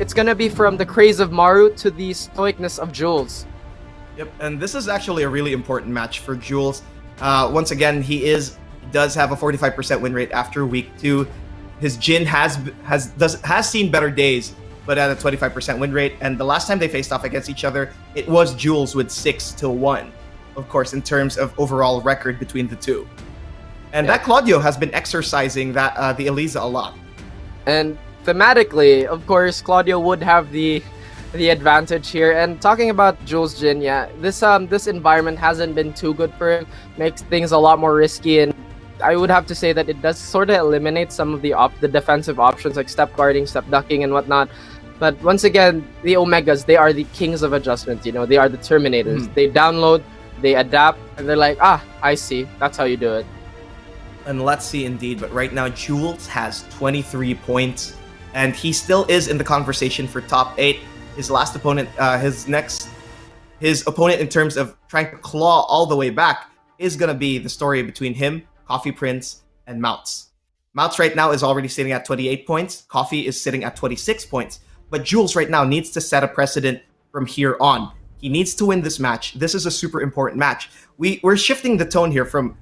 it's gonna be from the craze of Maru to the stoicness of Jules. Yep, and this is actually a really important match for Jules. Once again, he does have a 45% win rate after week 2. His Jin has seen better days, but at a 25% win rate. And the last time they faced off against each other, it was Jules with 6-1, of course, in terms of overall record between the two. And that Claudio has been exercising the Eliza a lot. And thematically, of course, Claudio would have the advantage here. And talking about Jules Jin, this environment hasn't been too good for him. Makes things a lot more risky, and I would have to say that it does sort of eliminate some of the defensive options like step guarding, step ducking, and whatnot. But once again, the Omegas, they are the kings of adjustment. They are the Terminators. They download, they adapt, and they're like, I see. That's how you do it. And let's see indeed. But right now, Jules has 23 points, and he still is in the conversation for top 8. His last opponent, his opponent in terms of trying to claw all the way back is going to be the story between him, Coffee Prince, and Mouts. Mouts right now is already sitting at 28 points. Coffee is sitting at 26 points. But Jules right now needs to set a precedent from here on. He needs to win this match. This is a super important match. We're shifting the tone here from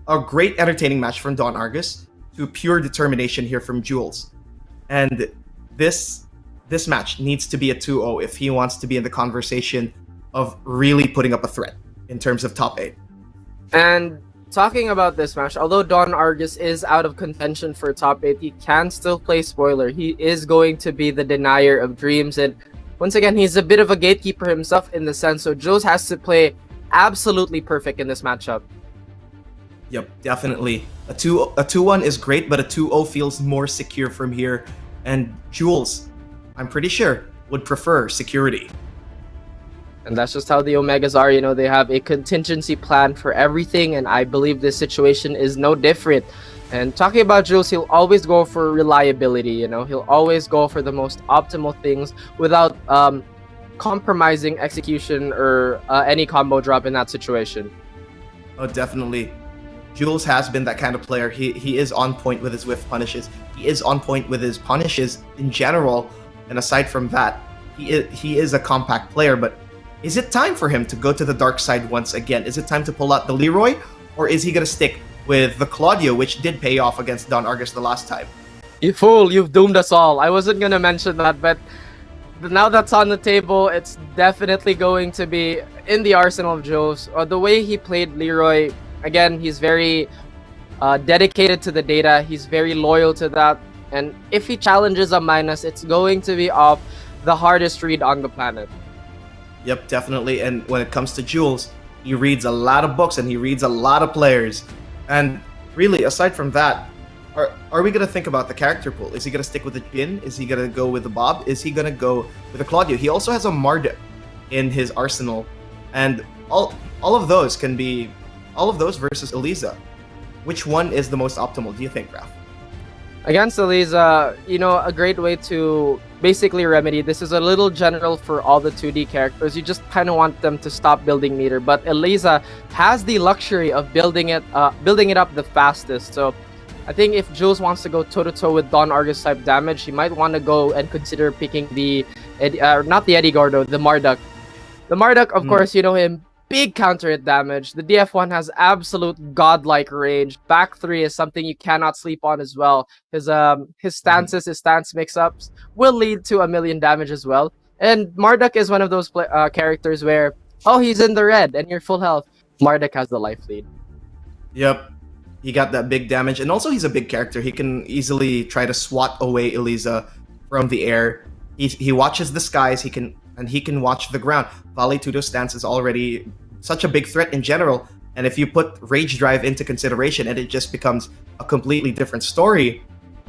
a great entertaining match from Don Argus to pure determination here from Jules. And this match needs to be a 2-0 if he wants to be in the conversation of really putting up a threat in terms of top 8. And talking about this match, although Don Argus is out of contention for top 8, he can still play spoiler. He is going to be the denier of dreams, and once again, he's a bit of a gatekeeper himself in the sense, so Jules has to play absolutely perfect in this matchup. Yep, definitely. A 2-1 is great, but a 2-0 feels more secure from here, and Jules, I'm pretty sure, would prefer security. And that's just how the Omegas are. They have a contingency plan for everything, and I believe this situation is no different. And talking about Jules, he'll always go for reliability. He'll always go for the most optimal things without compromising execution or any combo drop in that situation. Oh, definitely. Jules has been that kind of player. He is on point with his whiff punishes. He is on point with his punishes in general. And aside from that, he is a compact player. But is it time for him to go to the dark side once again? Is it time to pull out the Leroy? Or is he going to stick with the Claudio, which did pay off against Don Argus the last time? You fool, you've doomed us all. I wasn't going to mention that, but now that's on the table, it's definitely going to be in the arsenal of Jules. The way he played Leroy, again, he's very dedicated to the data. He's very loyal to that. And if he challenges a minus, it's going to be off the hardest read on the planet. Yep, definitely. And when it comes to Jules, he reads a lot of books and he reads a lot of players. And really, aside from that, are we going to think about the character pool? Is he going to stick with the Jin? Is he going to go with the Bob? Is he going to go with the Claudio? He also has a Marduk in his arsenal. And all of those versus Eliza. Which one is the most optimal, do you think, Raph? Against Eliza, a great way to basically remedy this is a little general for all the 2D characters. You just kind of want them to stop building meter, but Eliza has the luxury of building it up the fastest. So I think if Jules wants to go toe-to-toe with Don Argus type damage, he might want to go and consider picking not the Eddie Gordo, the Marduk. The Marduk, of course, him, big counter hit damage. The DF1 has absolute godlike range. Back 3 is something you cannot sleep on as well. His stances, his stance mix-ups will lead to a million damage as well. And Marduk is one of those characters where, he's in the red and you're full health. Marduk has the life lead. Yep. He got that big damage. And also he's a big character. He can easily try to swat away Eliza from the air. He watches the skies. He can watch the ground. Vale Tudo's stance is already such a big threat in general. And if you put Rage Drive into consideration, and it just becomes a completely different story.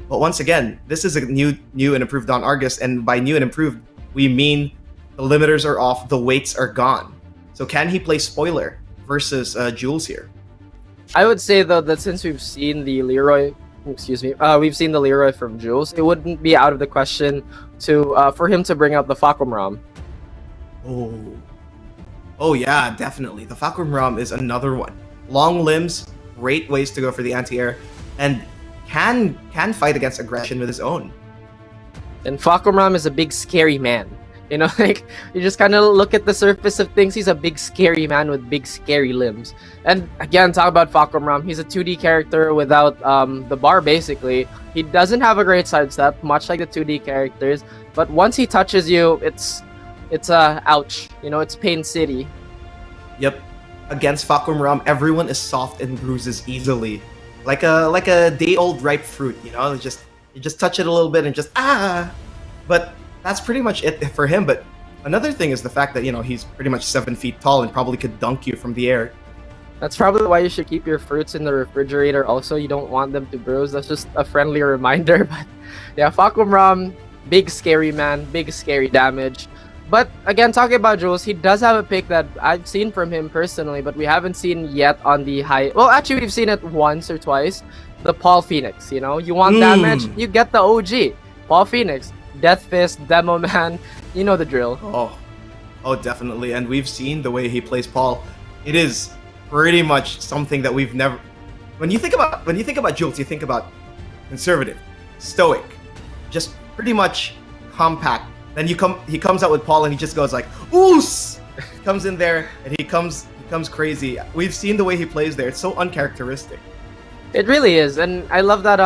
But once again, this is a new and improved Don Argus. And by new and improved, we mean the limiters are off, the weights are gone. So can he play spoiler versus Jules here? I would say, though, that since we've seen the Leroy from Jules, it wouldn't be out of the question for him to bring out the Fakum Ram. Oh yeah, definitely. The Fakum Ram is another one. Long limbs, great ways to go for the anti-air, and can fight against aggression with his own. And Fakumram is a big scary man. You know, like you just kind of look at the surface of things. He's a big scary man with big scary limbs. And again, talk about Fakumram. He's a 2D character without the bar. Basically, he doesn't have a great sidestep, much like the 2D characters. But once he touches you, it's ouch. You know, it's pain city. Yep. Against Fakumram, everyone is soft and bruises easily, like a day-old ripe fruit. You know, you just touch it a little bit and just But that's pretty much it for him. But another thing is the fact that, you know, he's pretty much 7 feet tall and probably could dunk you from the air. That's probably why you should keep your fruits in the refrigerator. Also, you don't want them to bruise. That's just a friendly reminder. But yeah, Fakumram, big scary man, big scary damage. But again, talking about Jules, he does have a pick that I've seen from him personally, but we haven't seen yet on the high. Well, actually, we've seen it once or twice. The Paul Phoenix. You know, you want damage, you get the OG Paul Phoenix. Death Fist, Demo Man, you know the drill. Oh, definitely. And we've seen the way he plays Paul. It is pretty much something that we've never. When you think about Jules, you think about conservative, stoic, just pretty much compact. Then he comes out with Paul and he just goes like, oos! Comes in there and he comes crazy. We've seen the way he plays there. It's so uncharacteristic. It really is, and I love that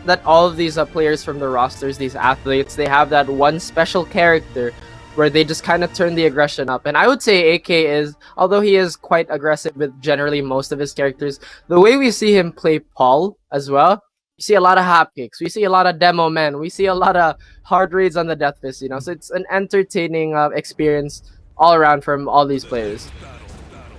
that all of these players from the rosters, these athletes, they have that one special character where they just kind of turn the aggression up. And I would say AK is, although he is quite aggressive with generally most of his characters, the way we see him play Paul as well, we see a lot of hop kicks, we see a lot of demo men, we see a lot of hard reads on the Death Fist, you know. So it's an entertaining experience all around from all these players.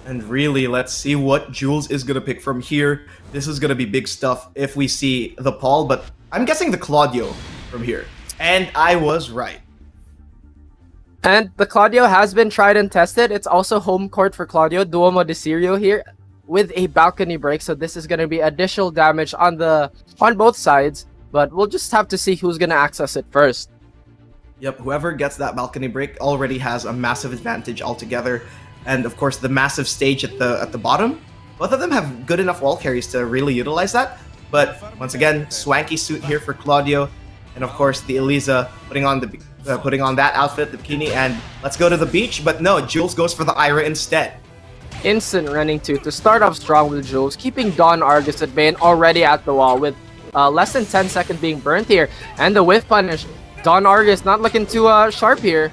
And really, let's see what Jules is going to pick from here. This is going to be big stuff if we see the Paul, but I'm guessing the Claudio from here. And I was right. And the Claudio has been tried and tested. It's also home court for Claudio. Duomo de Sirio here with a balcony break. So this is going to be additional damage on both sides. But we'll just have to see who's going to access it first. Yep, whoever gets that balcony break already has a massive advantage altogether. And of course, the massive stage at the bottom. Both of them have good enough wall carries to really utilize that. But once again, swanky suit here for Claudio. And of course, the Eliza putting on that outfit, the bikini, and let's go to the beach. But no, Jules goes for the Ira instead. Instant running to start off strong with Jules, keeping Don Argus at bay and already at the wall with less than 10 seconds being burnt here. And the whiff punish. Don Argus not looking too sharp here.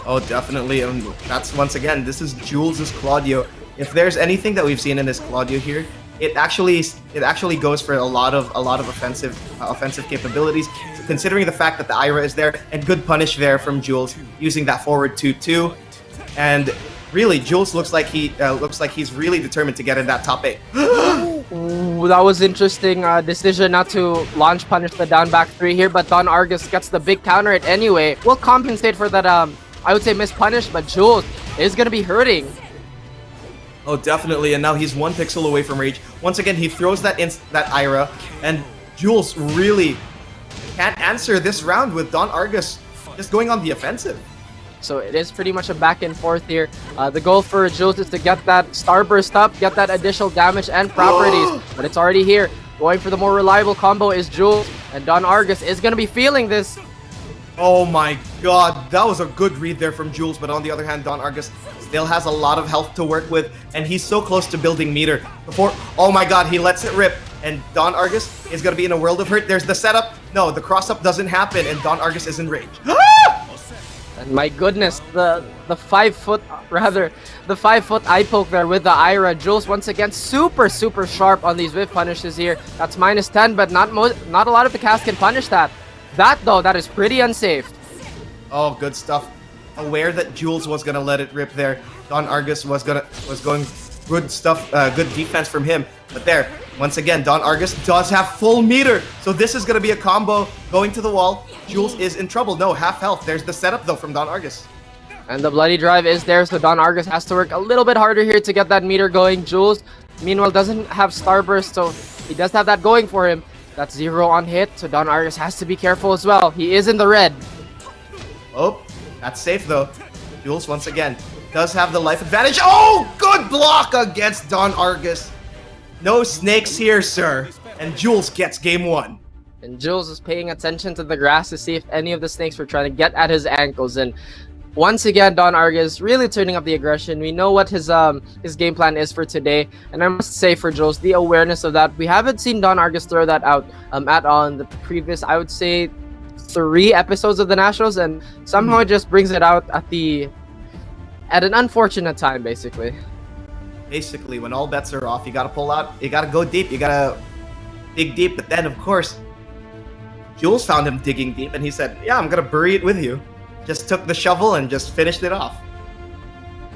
Oh, definitely. That's once again, this is Jules' Claudio. If there's anything that we've seen in this Claudio here, it actually goes for a lot of offensive capabilities. Considering the fact that the Ira is there and good punish there from Jules using that forward 2-2, and really Jules looks like he's really determined to get in that top 8. Ooh, that was interesting decision not to launch punish the down back 3 here, but Don Argus gets the big counter it anyway. We'll compensate for that I would say mispunish, but Jules is gonna be hurting. Oh, definitely, and now he's 1 pixel away from rage. Once again, he throws that Ira, and Jules really can't answer this round with Don Argus just going on the offensive. So it is pretty much a back and forth here. The goal for Jules is to get that Starburst up, get that additional damage and properties, but it's already here. Going for the more reliable combo is Jules, and Don Argus is going to be feeling this. Oh my god, that was a good read there from Jules, but on the other hand, Don Argus still has a lot of health to work with, and he's so close to building meter. Oh my god, he lets it rip, and Don Argus is going to be in a world of hurt. There's the setup. No, the cross-up doesn't happen, and Don Argus is in rage. And my goodness, the 5 foot, rather, the 5 foot eye poke there with the Ira. Jules once again super sharp on these whiff punishes here. That's -10, but not a lot of the cast can punish that. That though, that is pretty unsafe. Oh, good stuff. Aware that Jules was gonna let it rip there. Don Argus was going good stuff, good defense from him. But there, once again, Don Argus does have full meter. So this is gonna be a combo going to the wall. Jules is in trouble. No, half health. There's the setup though from Don Argus. And the bloody drive is there, so Don Argus has to work a little bit harder here to get that meter going. Jules, meanwhile, doesn't have Starburst, so he does have that going for him. That's 0 on hit, so Don Argus has to be careful as well. He is in the red. Oh, that's safe though. Jules, once again, does have the life advantage. Oh, good block against Don Argus. No snakes here, sir. And Jules gets game 1. And Jules is paying attention to the grass to see if any of the snakes were trying to get at his ankles. And once again, Don Argus really turning up the aggression. We know what his game plan is for today, and I must say for Jules, the awareness of that, we haven't seen Don Argus throw that out at all in the previous, I would say, 3 episodes of the Nationals, and somehow it just brings it out at an unfortunate time, basically. Basically, when all bets are off, you gotta pull out, you gotta go deep, you gotta dig deep. But then, of course, Jules found him digging deep, and he said, "Yeah, I'm gonna bury it with you." Just took the shovel and just finished it off.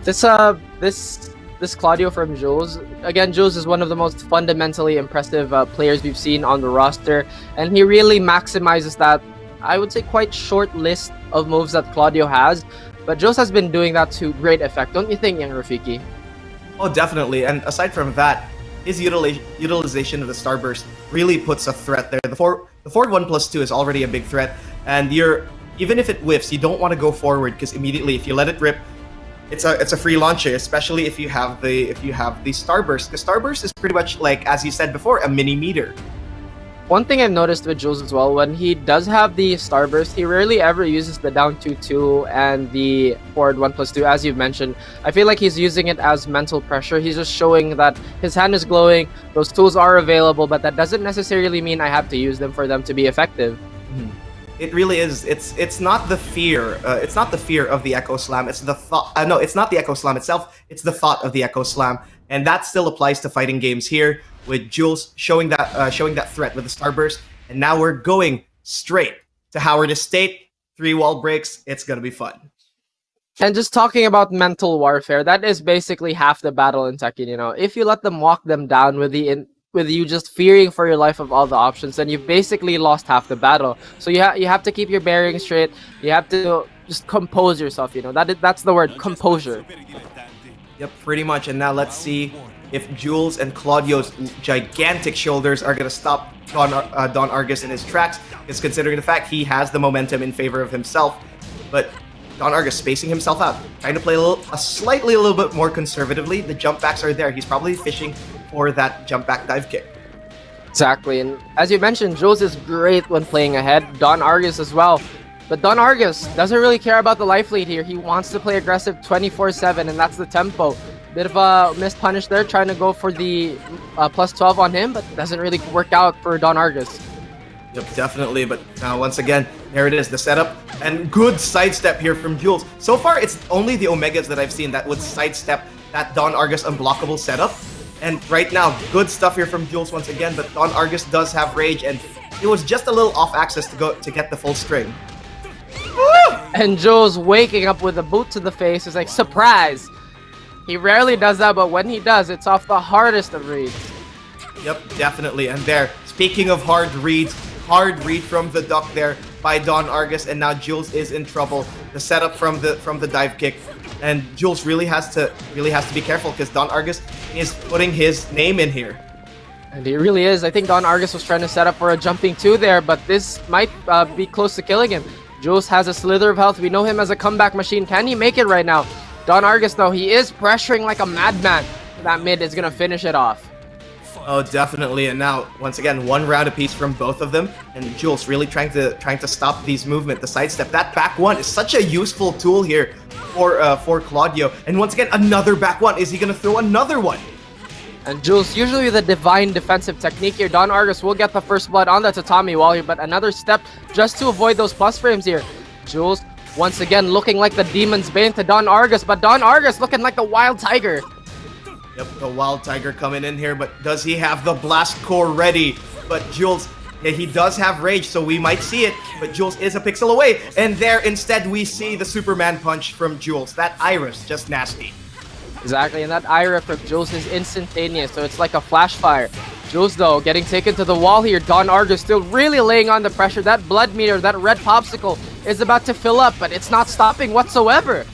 This Claudio from Jules, again, Jules is one of the most fundamentally impressive players we've seen on the roster, and he really maximizes that, I would say, quite short list of moves that Claudio has. But Jules has been doing that to great effect, don't you think, Young Rafiki? Oh, definitely. And aside from that, his utilization of the Starburst really puts a threat there. The forward 1+2 is already a big threat, and even if it whiffs, you don't want to go forward, because immediately if you let it rip, it's a free launcher, especially if you have the Starburst. The Starburst is pretty much like, as you said before, a mini meter. One thing I've noticed with Jules as well, when he does have the Starburst, he rarely ever uses the down 2-2 and the forward 1+2, as you've mentioned. I feel like he's using it as mental pressure. He's just showing that his hand is glowing, those tools are available, but that doesn't necessarily mean I have to use them for them to be effective. It really is. It's not the fear. It's not the fear of the Echo Slam. It's the thought. No, it's not the Echo Slam itself. It's the thought of the Echo Slam, and that still applies to fighting games here, with Jules showing that threat with the Starburst. And now we're going straight to Howard Estate. 3 wall breaks. It's gonna be fun. And just talking about mental warfare, that is basically half the battle in Tekken. You know, if you let them walk them down with you just fearing for your life of all the options, then you've basically lost half the battle. So you have to keep your bearings straight. You have to just compose yourself. You know, that's the word, composure. Yep, pretty much. And now let's see if Jules and Claudio's gigantic shoulders are gonna stop Don Argus in his tracks. Is considering the fact he has the momentum in favor of himself, but Don Argus spacing himself out, trying to play a little bit more conservatively. The jump backs are there. He's probably fishing for that jump back dive kick. Exactly, and as you mentioned, Jules is great when playing ahead. Don Argus as well. But Don Argus doesn't really care about the life lead here. He wants to play aggressive 24/7, and that's the tempo. Bit of a missed punish there, trying to go for the +12 on him, but doesn't really work out for Don Argus. Yep, definitely. But now, once again, there it is, the setup. And good sidestep here from Jules. So far, it's only the Omegas that I've seen that would sidestep that Don Argus unblockable setup. And right now, good stuff here from Jules once again, but Don Argus does have rage, and it was just a little off axis to get the full string. And Jules waking up with a boot to the face is like, surprise! He rarely does that, but when he does, it's off the hardest of reads. Yep, definitely. And there, speaking of hard reads, hard read from the duck there by Don Argus, and now Jules is in trouble. The setup from the dive kick, and Jules really has to be careful, because Don Argus is putting his name in here. And he really is. I think Don Argus was trying to set up for a jumping 2 there, but this might be close to killing him. Jules has a slither of health. We know him as a comeback machine. Can he make it right now? Don Argus, though, he is pressuring like a madman. That mid is going to finish it off. Oh, definitely. And now, once again, 1 round apiece from both of them, and Jules really trying to stop these movement, the sidestep. That back 1 is such a useful tool here for Claudio. And once again, another back 1. Is he going to throw another one? And Jules, usually the divine defensive technique here. Don Argus will get the first blood on the tatami wall here, but another step just to avoid those plus frames here. Jules, once again, looking like the Demon's Bane to Don Argus, but Don Argus looking like the Wild Tiger. Yep, the Wild Tiger coming in here, but does he have the Blast Core ready? But Jules, yeah, he does have Rage, so we might see it, but Jules is a pixel away, and there instead we see the Superman punch from Jules. That Iris, just nasty. Exactly, and that Ira from Jules is instantaneous, so it's like a flash fire. Jules, though, getting taken to the wall here. Don Argus still really laying on the pressure. That blood meter, that red popsicle is about to fill up, but it's not stopping whatsoever.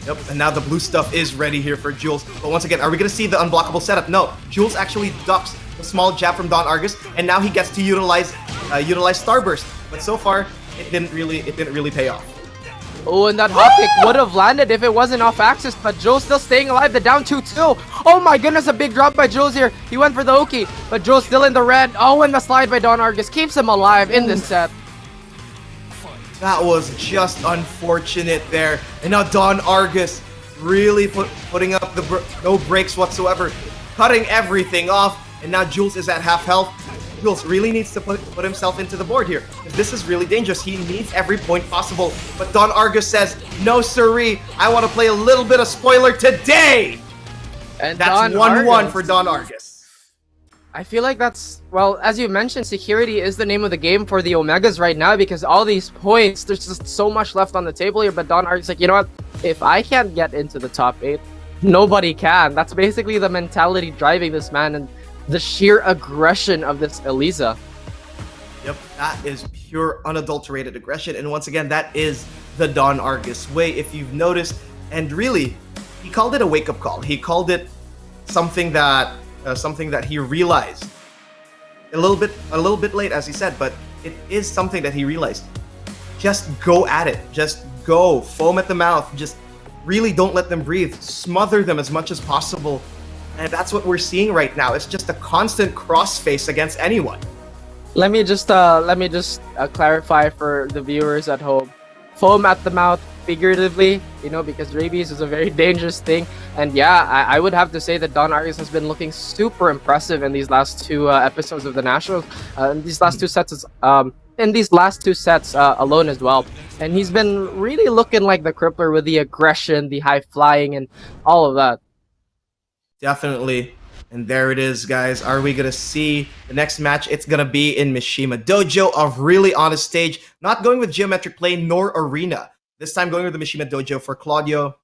Yep, and now the blue stuff is ready here for Jules. But once again, are we going to see the unblockable setup? No, Jules actually ducks the small jab from Don Argus, and now he gets to utilize Starburst. But so far, it didn't really pay off. Oh, and that hop kick would have landed if it wasn't off axis, but Jules still staying alive. The down 2-2. Oh my goodness, a big drop by Jules here. He went for the Oki, but Jules still in the red. Oh, and the slide by Don Argus keeps him alive in this set. That was just unfortunate there. And now Don Argus really putting up the no breaks whatsoever, cutting everything off. And now Jules is at half health. Jules really needs to put himself into the board here. This is really dangerous. He needs every point possible. But Don Argus says, no siree, I want to play a little bit of spoiler today. And that's 1-1 for Don Argus. I feel like that's, well, as you mentioned, security is the name of the game for the Omegas right now because all these points, there's just so much left on the table here. But Don Argus like, you know what? If I can't get into the top 8, nobody can. That's basically the mentality driving this man and the sheer aggression of this Eliza. Yep, that is pure unadulterated aggression. And once again, that is the Don Argus way, if you've noticed. And really, he called it a wake-up call. He called it something that he realized a little bit late, as he said, but it is something that he realized. Just go at it. Just go. Foam at the mouth. Just really don't let them breathe. Smother them as much as possible. And that's what we're seeing right now. It's just a constant crossface against anyone. Let me just clarify for the viewers at home. Foam at the mouth, figuratively, you know, because rabies is a very dangerous thing. And yeah, I would have to say that Don Argus has been looking super impressive in these last two episodes of the Nationals. In these last two sets, alone as well. And he's been really looking like the Crippler with the aggression, the high flying, and all of that. Definitely. And there it is, guys. Are we going to see the next match? It's going to be in Mishima Dojo, a really honest stage. Not going with Geometric Plane nor Arena. This time going with the Mishima Dojo for Claudio,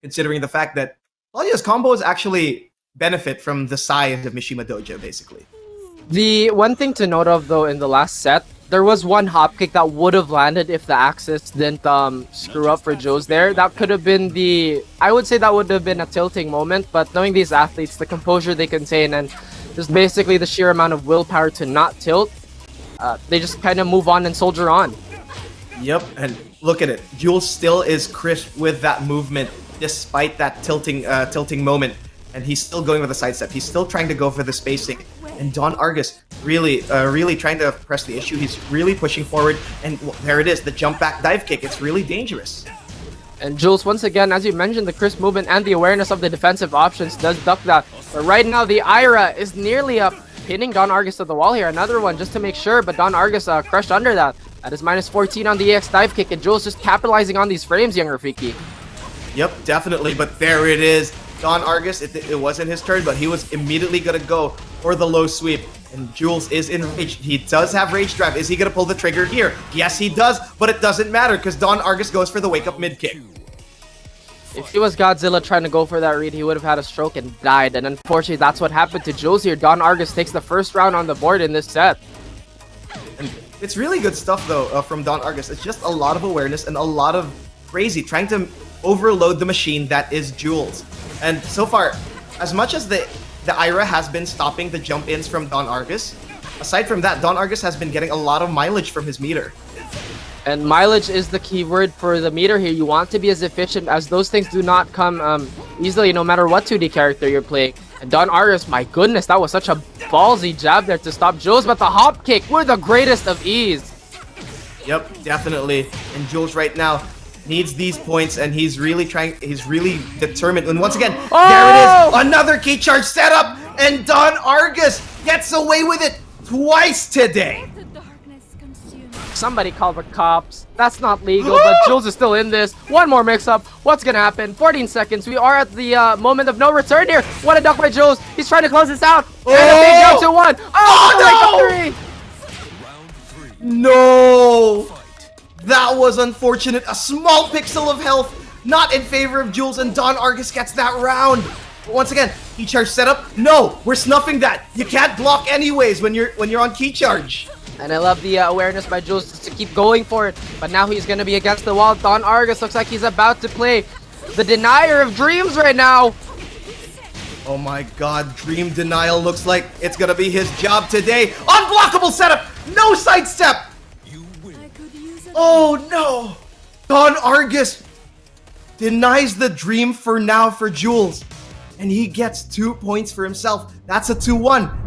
considering the fact that Claudio's combos actually benefit from the size of Mishima Dojo, basically. The one thing to note of, though, in the last set, there was one hop kick that would have landed if the axis didn't screw up for Joe's there. That could have been I would say that would have been a tilting moment, but knowing these athletes, the composure they contain, and just basically the sheer amount of willpower to not tilt, they just kind of move on and soldier on. Yep, and look at it. Jules still is crisp with that movement despite that tilting moment. And he's still going with the sidestep. He's still trying to go for the spacing. And Don Argus really trying to press the issue. He's really pushing forward. And there it is, the jump back dive kick. It's really dangerous. And Jules, once again, as you mentioned, the crisp movement and the awareness of the defensive options does duck that. But right now, the Ira is nearly up, pinning Don Argus to the wall here. Another one just to make sure, but Don Argus crushed under that. That is -14 on the EX dive kick. And Jules just capitalizing on these frames, young Rafiki. Yep, definitely. But there it is. Don Argus, it wasn't his turn, but he was immediately going to go for the low sweep. And Jules is in rage. He does have rage drive. Is he going to pull the trigger here? Yes, he does, but it doesn't matter because Don Argus goes for the wake-up mid-kick. If he was Godzilla trying to go for that read, he would have had a stroke and died. And unfortunately, that's what happened to Jules here. Don Argus takes the first round on the board in this set. And it's really good stuff, though, from Don Argus. It's just a lot of awareness and a lot of crazy, trying to overload the machine that is Jules. And so far, as much as the Ira has been stopping the jump-ins from Don Argus, aside from that, Don Argus has been getting a lot of mileage from his meter. And mileage is the key word for the meter here. You want to be as efficient, as those things do not come easily, no matter what 2D character you're playing. And Don Argus, my goodness, that was such a ballsy jab there to stop Jules, but the hop kick were the greatest of ease. Yep, definitely. And Jules right now needs these points, and he's really determined. And once again, there it is, another key charge setup, and Don Argus gets away with it twice today. Somebody call the cops. That's not legal, but Jules is still in this. One more mix-up. What's gonna happen? 14 seconds. We are at the moment of no return here. What a duck by Jules. He's trying to close this out. And a big jump to one. Oh, no! No! That was unfortunate. A small pixel of health, not in favor of Jules, and Don Argus gets that round. But once again, key charge setup. No, we're snuffing that. You can't block anyways when you're on key charge. And I love the awareness by Jules to keep going for it. But now he's gonna be against the wall. Don Argus looks like he's about to play the denier of dreams right now. Oh my god, Dream Denial looks like it's gonna be his job today. Unblockable setup! No sidestep! Oh no! Don Argus denies the dream for now for Jules. And he gets 2 points for himself. That's a 2-1.